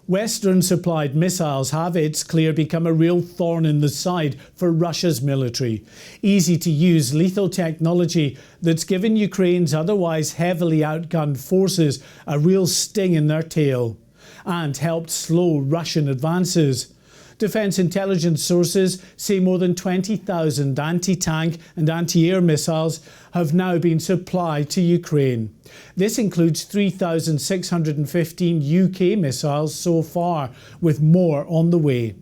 Western-supplied missiles have, it's clear, become a real thorn in the side for Russia's military. Easy-to-use lethal technology that's given Ukraine's otherwise heavily outgunned forces a real sting in their tail and helped slow Russian advances. Defence intelligence sources say more than 20,000 anti-tank and anti-air missiles have now been supplied to Ukraine. This includes 3,615 UK missiles so far, with more on the way.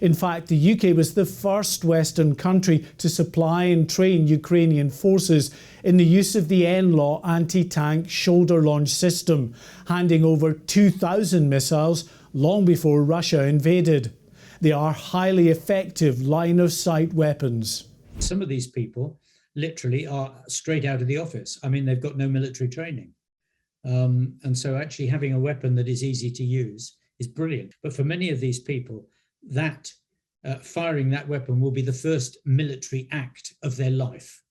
In fact, the UK was the first Western country to supply and train Ukrainian forces in the use of the NLAW anti-tank shoulder launch system, handing over 2,000 missiles long before Russia invaded. They are highly effective line-of-sight weapons. Some of these people literally are straight out of the office. I mean, they've got no military training. And so actually having a weapon that is easy to use is brilliant. But for many of these people, that firing that weapon will be the first military act of their life.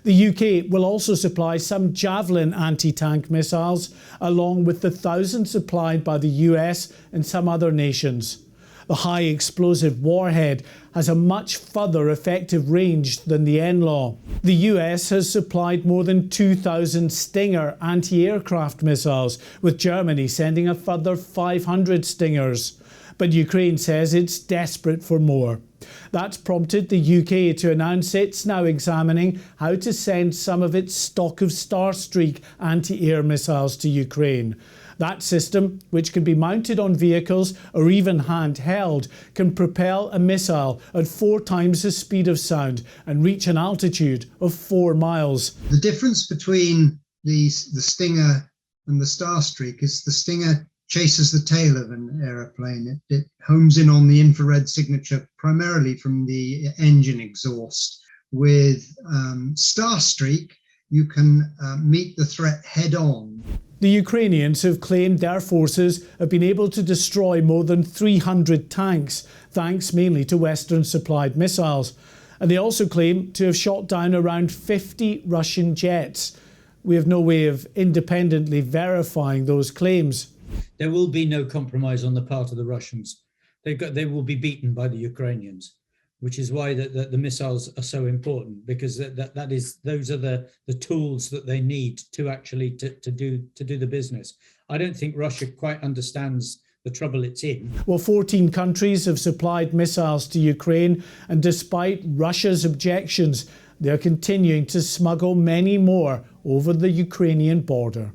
The UK will also supply some JAVELIN anti-tank missiles, along with the thousands supplied by the US and some other nations. The high explosive warhead has a much further effective range than the NLAW. The US has supplied more than 2,000 Stinger anti-aircraft missiles, with Germany sending a further 500 Stingers. But Ukraine says it's desperate for more. That's prompted the UK to announce it's now examining how to send some of its stock of STARSTREAK anti-air missiles to Ukraine. That system, which can be mounted on vehicles or even handheld, can propel a missile at 4 times the speed of sound and reach an altitude of 4 miles. The difference between the Stinger and the STARSTREAK is the Stinger chases the tail of an aeroplane. It homes in on the infrared signature primarily from the engine exhaust. With STARSTREAK, you can meet the threat head on. The Ukrainians have claimed their forces have been able to destroy more than 300 tanks, thanks mainly to Western-supplied missiles. And they also claim to have shot down around 50 Russian jets. We have no way of independently verifying those claims. There will be no compromise on the part of the Russians. They will be beaten by the Ukrainians, which is why the missiles are so important, because those are the tools that they need to actually to do the business. I don't think Russia quite understands the trouble it's in. Well, 14 countries have supplied missiles to Ukraine, and despite Russia's objections, they're continuing to smuggle many more over the Ukrainian border.